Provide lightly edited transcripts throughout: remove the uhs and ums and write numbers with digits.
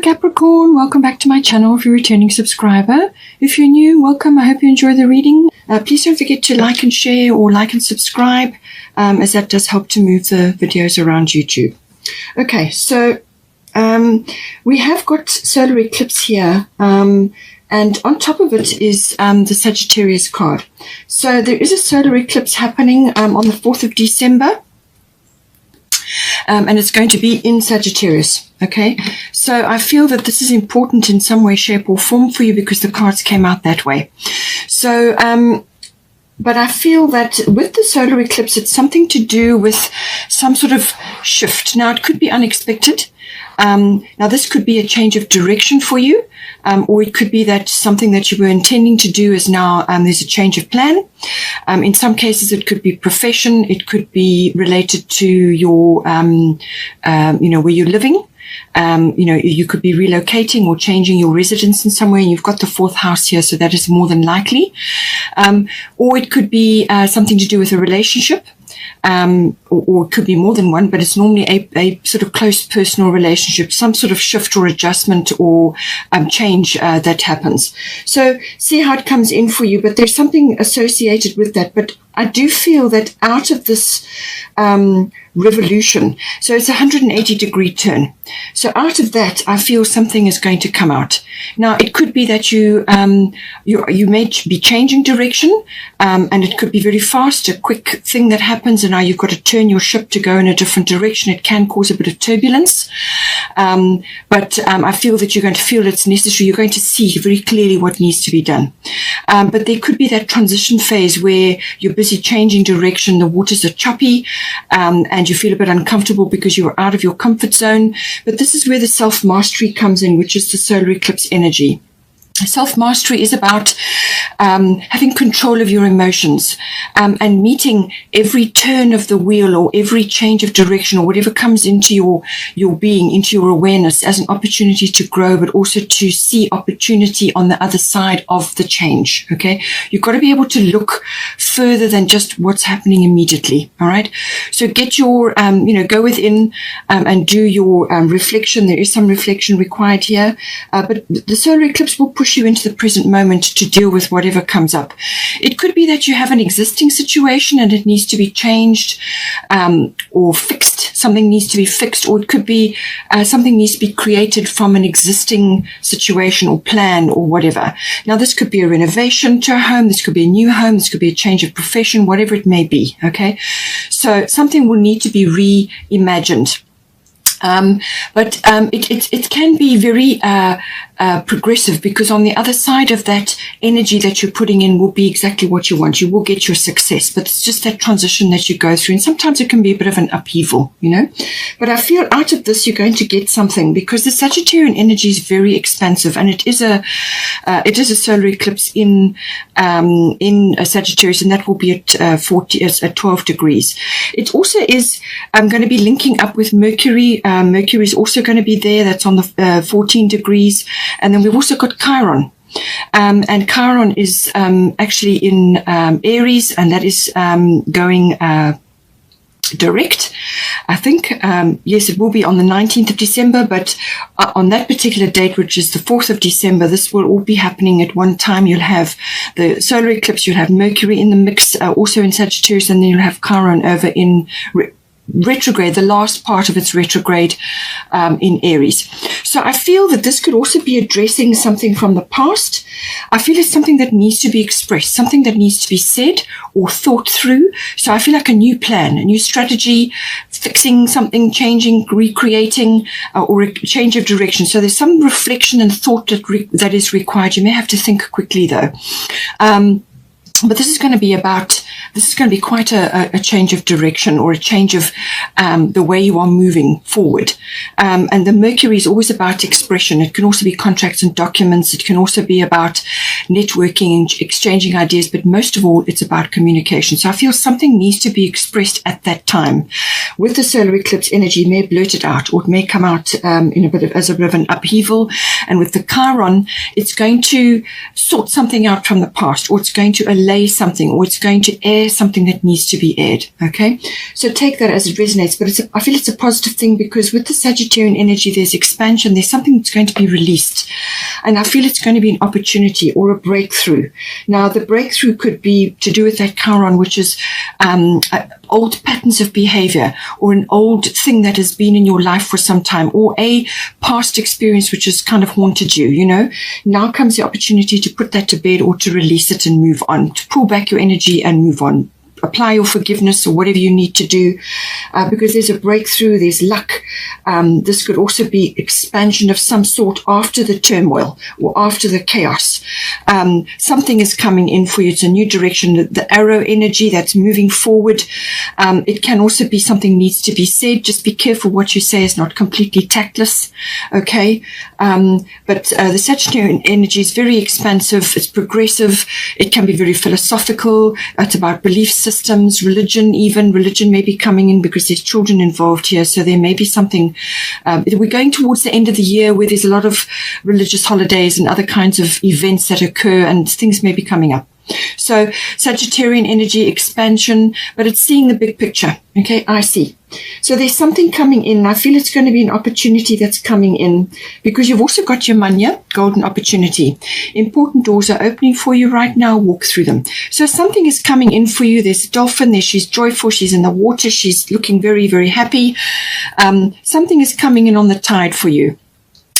Hello Capricorn, welcome back to my channel if you're a returning subscriber. If you're new, welcome. I hope you enjoy the reading. Please don't forget to like and share or like and subscribe, as that does help to move the videos around YouTube. Okay, so we have got solar eclipse here, and on top of it is the Sagittarius card. So there is a solar eclipse happening on the 4th of December. And it's going to be in Sagittarius, okay? So I feel that this is important in some way, shape, or form for you because the cards came out that way. So, but I feel that with the solar eclipse, it's something to do with some sort of shift. Now, it could be unexpected. Now, this could be a change of direction for you, or it could be that something that you were intending to do is now there's a change of plan. In some cases, it could be profession. It could be related to your, where you're living. You could be relocating or changing your residence in some way, and you've got the 4th house here, so that is more than likely. Or it could be something to do with a relationship. Or it could be more than one, but it's normally a sort of close personal relationship, some sort of shift or adjustment or change that happens. So see how it comes in for you, but there's something associated with that. But I do feel that out of this revolution, so it's a 180-degree turn. So out of that, I feel something is going to come out. Now, it could be that you may be changing direction, and it could be very fast, a quick thing that happens, and now you've got to turn your ship to go in a different direction. It can cause a bit of turbulence, but I feel that you're going to feel it's necessary. You're going to see very clearly what needs to be done. But there could be that transition phase where you're busy changing direction, the waters are choppy, and you feel a bit uncomfortable because you're out of your comfort zone. But this is where the self-mastery comes in, which is the solar eclipse energy. Self-mastery is about having control of your emotions and meeting every turn of the wheel or every change of direction or whatever comes into your being, into your awareness as an opportunity to grow, but also to see opportunity on the other side of the change, okay? You've got to be able to look further than just what's happening immediately, all right? So get your, go within and do your reflection. There is some reflection required here, but the solar eclipse will push you into the present moment to deal with whatever comes up. It could be that you have an existing situation and it needs to be changed or fixed. Something needs to be fixed, or it could be something needs to be created from an existing situation or plan or whatever. Now, this could be a renovation to a home. This could be a new home. This could be a change of profession, whatever it may be. Okay, so something will need to be reimagined. But it can be very progressive, because on the other side of that energy that you're putting in will be exactly what you want. You will get your success, but it's just that transition that you go through. And sometimes it can be a bit of an upheaval, But I feel out of this, you're going to get something, because the Sagittarian energy is very expansive, and it is a solar eclipse in Sagittarius, and that will be at 12 degrees. It also is going to be linking up with Mercury. Mercury is also going to be there. That's on the 14 degrees. And then we've also got Chiron. And Chiron is actually in Aries, and that is going direct, I think. Yes, it will be on the 19th of December, but on that particular date, which is the 4th of December, this will all be happening at one time. You'll have the solar eclipse, you'll have Mercury in the mix, also in Sagittarius, and then you'll have Chiron over in retrograde, the last part of its retrograde in Aries. So I feel that this could also be addressing something from the past. I feel it's something that needs to be expressed, something that needs to be said or thought through. So I feel like a new plan, a new strategy, fixing something, changing, recreating, or a change of direction. So there's some reflection and thought that is required. You may have to think quickly though. But this is going to be quite a change of direction, or a change of the way you are moving forward. And the Mercury is always about expression. It can also be contracts and documents. It can also be about networking and exchanging ideas. But most of all, it's about communication. So I feel something needs to be expressed at that time. With the solar eclipse energy, it may blurt it out, or it may come out as a bit of an upheaval. And with the Chiron, it's going to sort something out from the past, or it's going to allay something, or it's going to air something that needs to be aired. Okay, so take that as it resonates. But I feel it's a positive thing, because with the Sagittarian energy, there's expansion. There's something that's going to be released, and I feel it's going to be an opportunity or a breakthrough. Now, the breakthrough could be to do with that Chiron, which is old patterns of behavior, or an old thing that has been in your life for some time, or a past experience which has kind of haunted you, you know. Now comes the opportunity to put that to bed, or to release it and move on, to pull back your energy and move on. Apply your forgiveness or whatever you need to do, because there's a breakthrough, there's luck. This could also be expansion of some sort after the turmoil or after the chaos. Something is coming in for you. It's a new direction. The arrow energy that's moving forward. It can also be something needs to be said. Just be careful what you say is not completely tactless. Okay. But the Sagittarian energy is very expansive. It's progressive. It can be very philosophical. It's about belief systems, religion, even religion may be coming in, because there's children involved here. So there may be something, we're going towards the end of the year where there's a lot of religious holidays and other kinds of events that occur, and things may be coming up. So Sagittarian energy, expansion, but it's seeing the big picture. Okay, I see. So there's something coming in. I feel it's going to be an opportunity that's coming in, because you've also got your manya, golden opportunity. Important doors are opening for you right now. Walk through them. So something is coming in for you. There's a dolphin there. She's joyful. She's in the water. She's looking very, very happy. Something is coming in on the tide for you.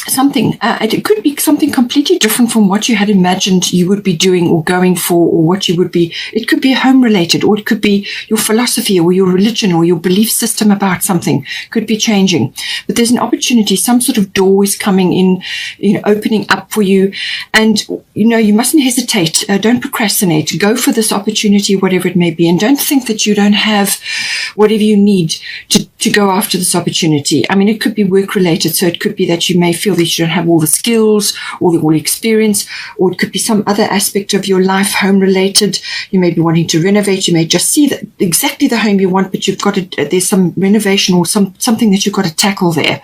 Something, it could be something completely different from what you had imagined you would be doing or going for, or what you would be. It could be home related, or it could be your philosophy or your religion or your belief system about something could be changing. But there's an opportunity, some sort of door is coming in, you know, opening up for you. And, you know, you mustn't hesitate. Don't procrastinate. Go for this opportunity, whatever it may be. And don't think that you don't have whatever you need to go after this opportunity. I mean, it could be work related. So it could be that you may feel that you don't have all the skills or all the experience, or it could be some other aspect of your life, home related. You may be wanting to renovate. You may just see that exactly the home you want, but you've got to, there's some renovation or something that you've got to tackle there.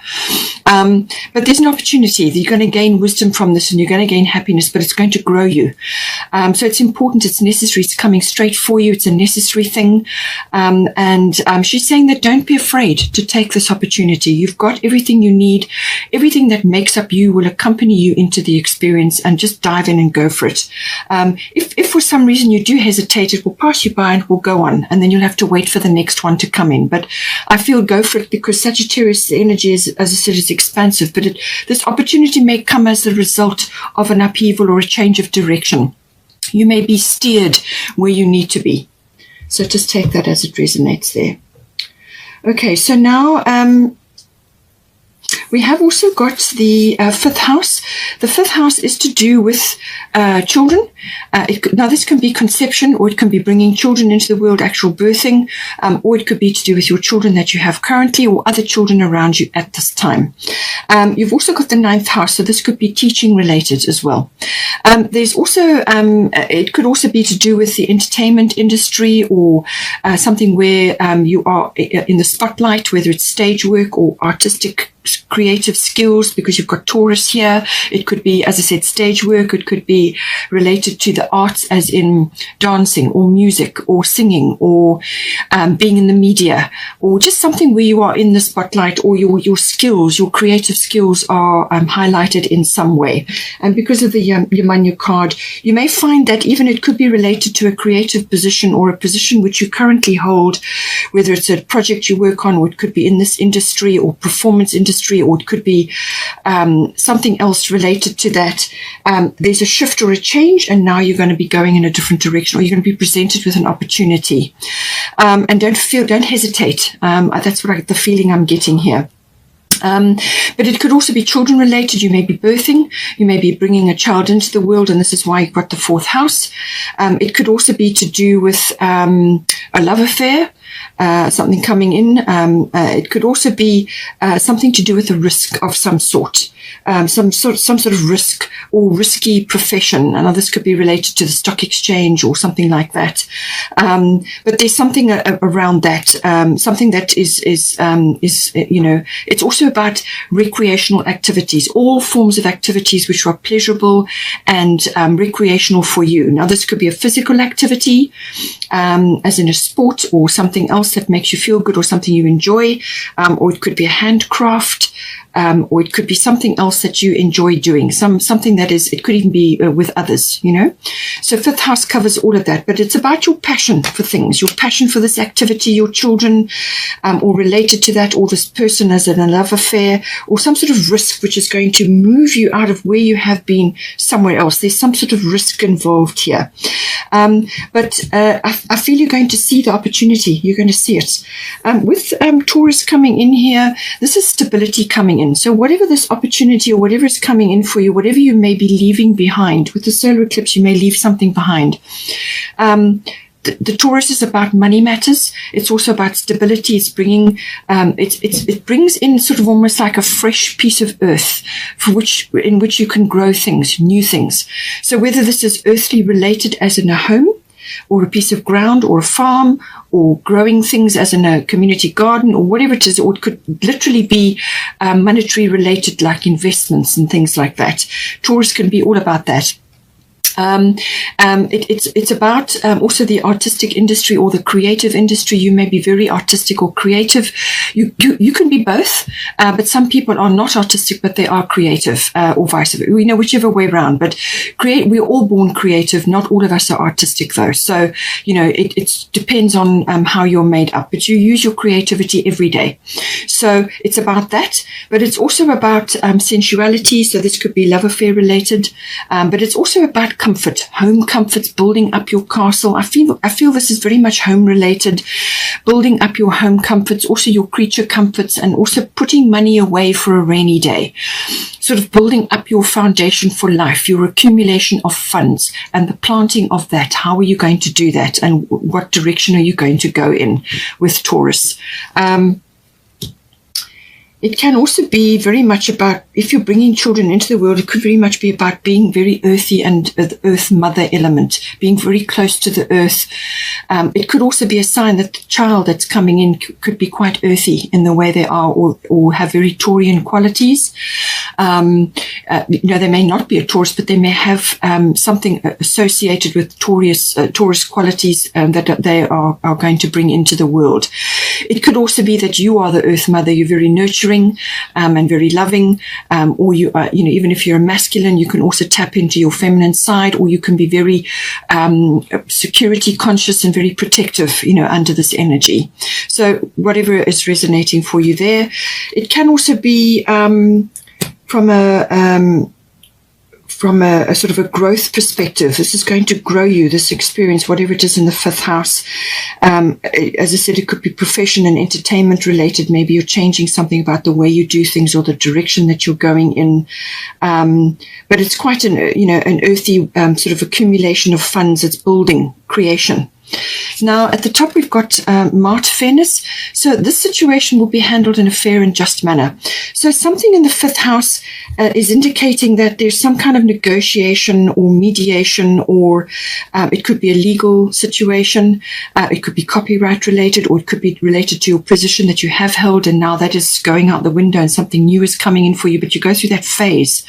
But there's an opportunity that you're going to gain wisdom from this, and you're going to gain happiness, but it's going to grow you. So it's important. It's necessary. It's coming straight for you. It's a necessary thing. And she's saying that don't be afraid to take this opportunity. You've got everything you need. Everything that makes up you will accompany you into the experience, and just dive in and go for it. If for some reason you do hesitate, it will pass you by and will go on, and then you'll have to wait for the next one to come in. But I feel go for it, because Sagittarius energy is, as I said, is expansive, but this opportunity may come as the result of an upheaval or a change of direction. You may be steered where you need to be. So just take that as it resonates there. Okay, so now we have also got the fifth house. The fifth house is to do with children. Now, this can be conception, or it can be bringing children into the world, actual birthing, or it could be to do with your children that you have currently, or other children around you at this time. You've also got the ninth house, so this could be teaching related as well. There's also, it could also be to do with the entertainment industry, or something where you are in the spotlight, whether it's stage work or artistic creative skills, because you've got Taurus here. It could be, as I said, stage work. It could be related to the arts, as in dancing or music or singing, or being in the media, or just something where you are in the spotlight, or your skills, your creative skills are highlighted in some way. And because of the Yamanya card, you may find that even it could be related to a creative position, or a position which you currently hold, whether it's a project you work on, or it could be in this industry or performance industry, or it could be something else related to that. There's a shift or a change, and now you're going to be going in a different direction, or you're going to be presented with an opportunity. And don't hesitate. That's the feeling I'm getting here. But it could also be children related. You may be birthing, you may be bringing a child into the world, and this is why you've got the fourth house. It could also be to do with a love affair. something coming in. It could also be something to do with a risk of some sort. Some sort of risk or risky profession. And this could be related to the stock exchange or something like that. But there's something around that, something that is it's also about recreational activities, all forms of activities which are pleasurable and recreational for you. Now, this could be a physical activity, as in a sport or something else that makes you feel good or something you enjoy, or it could be a handcraft. Or it could be something else that you enjoy doing, something that is, it could even be with others, So fifth house covers all of that, but it's about your passion for things, your passion for this activity, your children, or related to that, or this person as in a love affair, or some sort of risk which is going to move you out of where you have been somewhere else. There's some sort of risk involved here. But I feel you're going to see the opportunity. You're going to see it. With Taurus coming in here, this is stability coming in. So whatever this opportunity or whatever is coming in for you, whatever you may be leaving behind, with the solar eclipse, you may leave something behind. The Taurus is about money matters. It's also about stability. It's bringing, it brings in sort of almost like a fresh piece of earth in which you can grow things, new things. So whether this is earthly related as in a home, or a piece of ground, or a farm, or growing things as in a community garden, or whatever it is, or it could literally be monetary related, like investments and things like that. Taurus can be all about that. It's about also the artistic industry or the creative industry. You may be very artistic or creative. You can be both, but some people are not artistic, but they are creative, or vice versa. Whichever way around. But we're all born creative. Not all of us are artistic, though. So it depends on how you're made up. But you use your creativity every day. So it's about that. But it's also about sensuality. So this could be love affair related. But it's also about comfort, home comforts, building up your castle. I feel this is very much home related, building up your home comforts, also your creature comforts, and also putting money away for a rainy day. Sort of building up your foundation for life, your accumulation of funds and the planting of that. How are you going to do that? And what direction are you going to go in with Taurus? It can also be very much about, if you're bringing children into the world, it could very much be about being very earthy and the earth mother element, being very close to the earth. It could also be a sign that the child that's coming in could be quite earthy in the way they are, or have very Taurian qualities. They may not be a Taurus, but they may have something associated with Taurus qualities that they are going to bring into the world. It could also be that you are the earth mother. You're very nurturing and very loving, or you are, even if you're a masculine, you can also tap into your feminine side, or you can be very security conscious and very protective, under this energy. So whatever is resonating for you there. It can also be from a sort of a growth perspective. This is going to grow you, this experience, whatever it is in the fifth house. As I said, it could be profession and entertainment related. Maybe you're changing something about the way you do things or the direction that you're going in. But it's quite an earthy sort of accumulation of funds. It's building, creation. Now, at the top, we've got Mart fairness. So this situation will be handled in a fair and just manner. So something in the fifth house is indicating that there's some kind of negotiation or mediation, or it could be a legal situation. It could be copyright related, or it could be related to your position that you have held, and now that is going out the window and something new is coming in for you, but you go through that phase.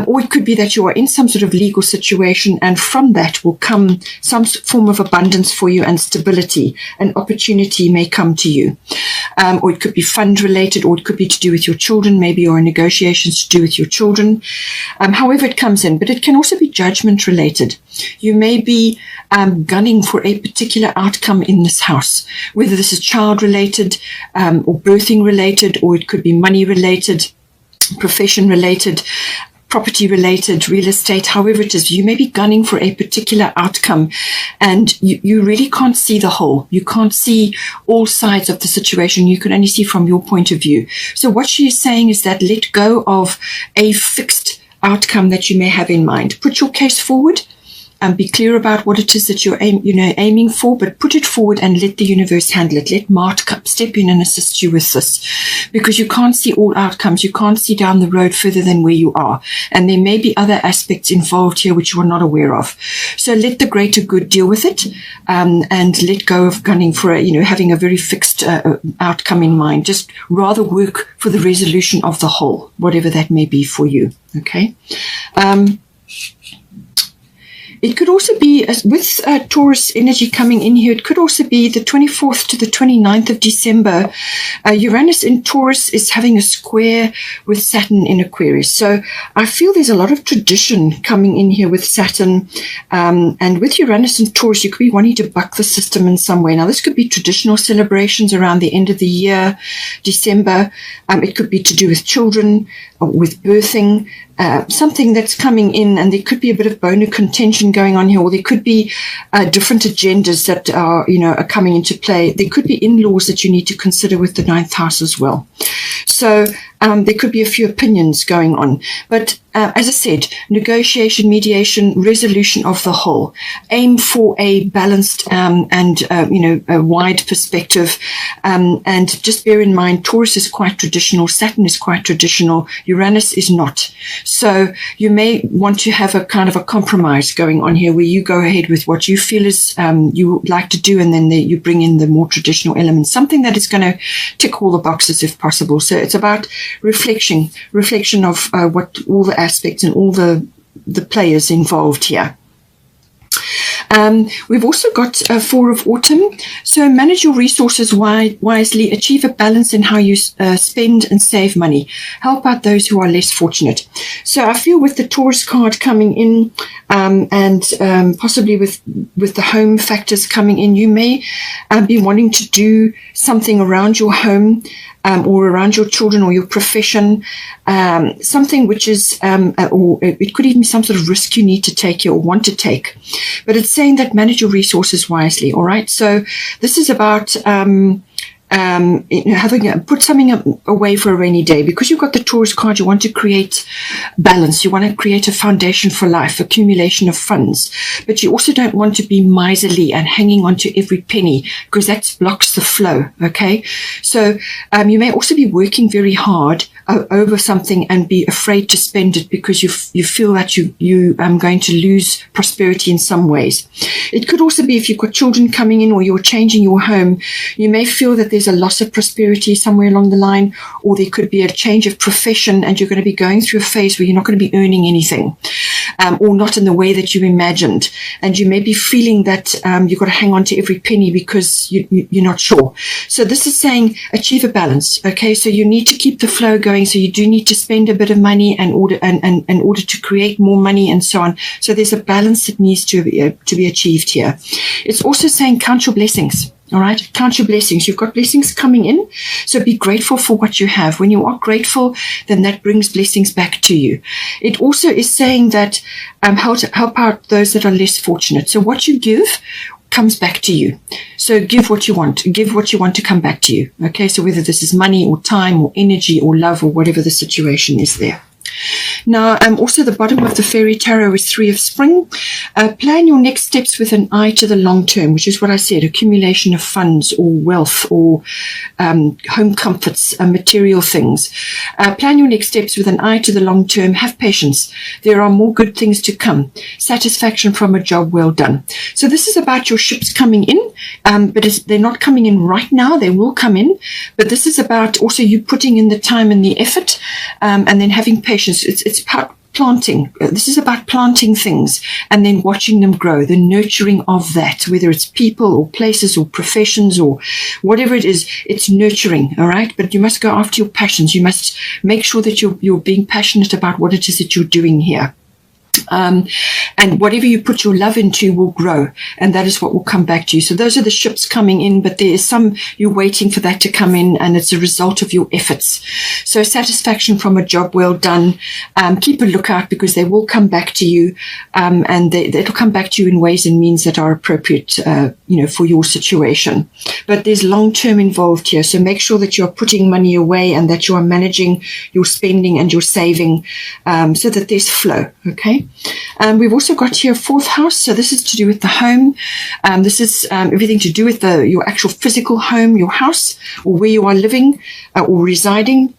Or it could be that you are in some sort of legal situation, and from that will come some form of abundance for you and stability. An opportunity may come to you. Or it could be fund related, or it could be to do with your children. Maybe you're in negotiations to do with your children. However it comes in, but it can also be judgment related. You may be gunning for a particular outcome in this house, whether this is child related or birthing related, or it could be money related, profession related, property related, real estate, however it is. You may be gunning for a particular outcome, and you really can't see the whole. You can't see all sides of the situation. You can only see from your point of view. So what she is saying is that let go of a fixed outcome that you may have in mind. Put your case forward Be clear about what it is that you're aiming for, but put it forward and let the universe handle it. Let Mart step in and assist you with this, because you can't see all outcomes. You can't see down the road further than where you are. And there may be other aspects involved here which you are not aware of. So let the greater good deal with it, and let go of gunning for having a very fixed outcome in mind. Just rather work for the resolution of the whole, whatever that may be for you. Okay. It could also be, with Taurus energy coming in here, it could also be the 24th to the 29th of December. Uranus in Taurus is having a square with Saturn in Aquarius. So I feel there's a lot of tradition coming in here with Saturn. And with Uranus in Taurus, you could be wanting to buck the system in some way. Now, this could be traditional celebrations around the end of the year, December. It could be to do with children, with birthing. Something that's coming in, and there could be a bit of bone of contention going on here, or there could be different agendas that are coming into play. There could be in-laws that you need to consider with the 9th house as well. So there could be a few opinions going on. But as I said, negotiation, mediation, resolution of the whole. Aim for a balanced and a wide perspective. And just bear in mind, Taurus is quite traditional. Saturn is quite traditional. Uranus is not. So you may want to have a kind of a compromise going on here, where you go ahead with what you feel is you would like to do, and then you bring in the more traditional elements, something that is going to tick all the boxes if possible. So it's about reflection of what all the aspects and all the players involved here. We've also got 4 of autumn. So manage your resources wisely, achieve a balance in how you spend and save money. Help out those who are less fortunate. So I feel with the Taurus card coming in, and possibly with the home factors coming in, you may be wanting to do something around your home, or around your children or your profession, something which is, or it could even be some sort of risk you need to take or want to take. But it's saying that manage your resources wisely, all right? So this is about put something away for a rainy day. Because you've got the Taurus card, you want to create balance. You want to create a foundation for life, accumulation of funds. But you also don't want to be miserly and hanging on to every penny, because that blocks the flow, okay? So you may also be working very hard over something and be afraid to spend it because you feel that you going to lose prosperity in some ways. It could also be if you've got children coming in, or you're changing your home, you may feel that there's a loss of prosperity somewhere along the line, or there could be a change of profession, and you're going to be going through a phase where you're not going to be earning anything, or not in the way that you imagined. And you may be feeling that you've got to hang on to every penny because you're not sure. So this is saying achieve a balance, okay? So you need to keep the flow going. So you do need to spend a bit of money in order to create more money and so on. So there's a balance that needs to be achieved here. It's also saying count your blessings. All right, count your blessings. You've got blessings coming in, so be grateful for what you have. When you are grateful, then that brings blessings back to you. It also is saying that help out those that are less fortunate. So what you give comes back to you. So give what you want. Give what you want to come back to you. Okay, so whether this is money or time or energy or love or whatever the situation is there. Now, also the bottom of the fairy tarot is 3 of spring. Plan your next steps with an eye to the long term, which is what I said, accumulation of funds or wealth or home comforts, material things. Plan your next steps with an eye to the long term. Have patience. There are more good things to come. Satisfaction from a job well done. So this is about your ships coming in, but they're not coming in right now. They will come in. But this is about also you putting in the time and the effort, and then having patience. It's about planting. This is about planting things and then watching them grow, the nurturing of that, whether it's people or places or professions or whatever it is, it's nurturing, all right? But you must go after your passions. You must make sure that you're being passionate about what it is that you're doing here. And whatever you put your love into will grow, and that is what will come back to you. So those are the ships coming in, but there is some you're waiting for that to come in, and it's a result of your efforts. So satisfaction from a job well done. Keep a lookout, because they will come back to you, and it'll come back to you in ways and means that are appropriate, for your situation. But there's long-term involved here, so make sure that you're putting money away and that you are managing your spending and your saving, so that there's flow. Okay. Okay. We've also got here 4th house. So this is to do with the home. This is everything to do with your actual physical home, your house, or where you are living or residing.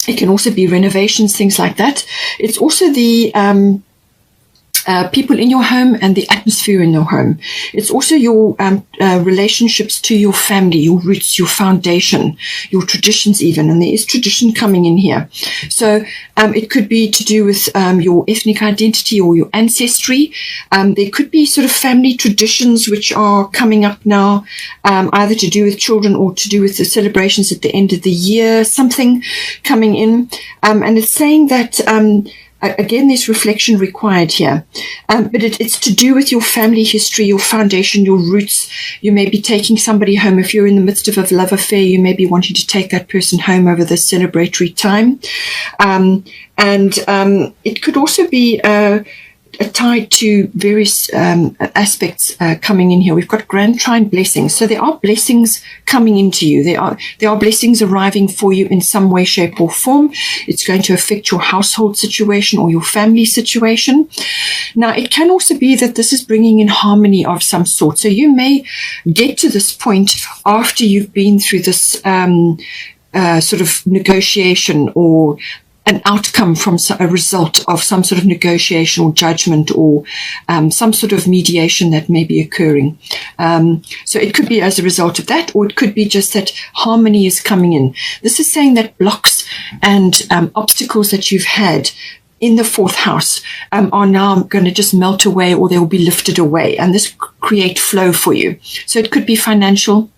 It can also be renovations, things like that. It's also the people in your home and the atmosphere in your home. It's also your relationships to your family, your roots, your foundation, your traditions even. And there is tradition coming in here. So it could be to do with your ethnic identity or your ancestry. There could be sort of family traditions which are coming up now, either to do with children or to do with the celebrations at the end of the year, something coming in. And it's saying that again, there's reflection required here, but it's to do with your family history, your foundation, your roots. You may be taking somebody home. If you're in the midst of a love affair, you may be wanting to take that person home over this celebratory time. And it could also be tied to various aspects coming in here. We've got grand trine blessings. So there are blessings coming into you. There are blessings arriving for you in some way, shape, or form. It's going to affect your household situation or your family situation. Now, it can also be that this is bringing in harmony of some sort. So you may get to this point after you've been through this sort of negotiation or an outcome from a result of some sort of negotiation or judgment or some sort of mediation that may be occurring. So it could be as a result of that, or it could be just that harmony is coming in. This is saying that blocks and obstacles that you've had in the 4th house are now going to just melt away, or they will be lifted away, and this create flow for you. So it could be financial.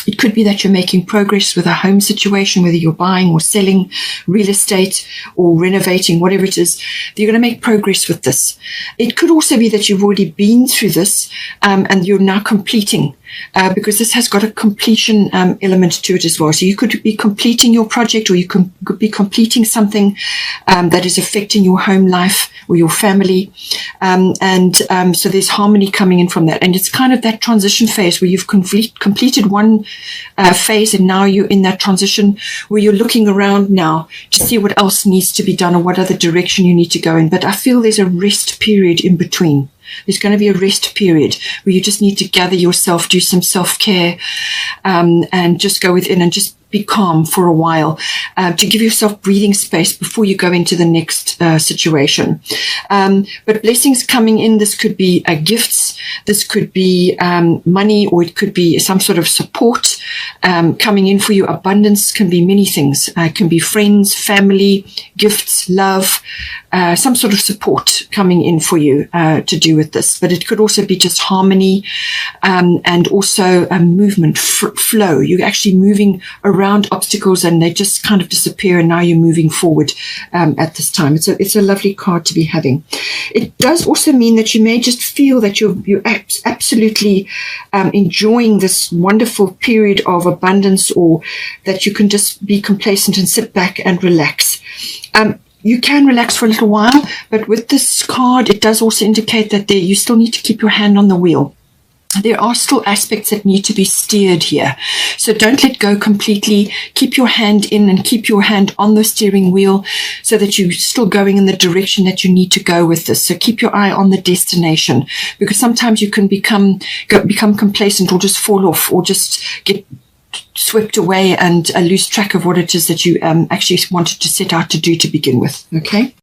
It could be that you're making progress with a home situation, whether you're buying or selling real estate or renovating, whatever it is. You're going to make progress with this. It could also be that you've already been through this and you're now completing, because this has got a completion element to it as well. So you could be completing your project, or you could be completing something that is affecting your home life or your family. So there's harmony coming in from that. And it's kind of that transition phase where you've completed one phase, and now you're in that transition where you're looking around now to see what else needs to be done or what other direction you need to go in. But I feel there's a rest period in between. There's going to be a rest period where you just need to gather yourself, do some self-care, and just go within and just be calm for a while, to give yourself breathing space before you go into the next situation. But blessings coming in, this could be gifts, this could be money, or it could be some sort of support coming in for you. Abundance can be many things. It can be friends, family, gifts, love, some sort of support coming in for you to do with this. But it could also be just harmony and also movement, flow. You're actually moving around obstacles and they just kind of disappear, and now you're moving forward at this time. It's a lovely card to be having. It does also mean that you may just feel that you're absolutely enjoying this wonderful period of abundance, or that you can just be complacent and sit back and relax. You can relax for a little while, but with this card, it does also indicate that you still need to keep your hand on the wheel. There are still aspects that need to be steered here. So don't let go completely. Keep your hand in and keep your hand on the steering wheel so that you're still going in the direction that you need to go with this. So keep your eye on the destination, because sometimes you can become complacent or just fall off or just get swept away and lose track of what it is that you actually wanted to set out to do to begin with. Okay.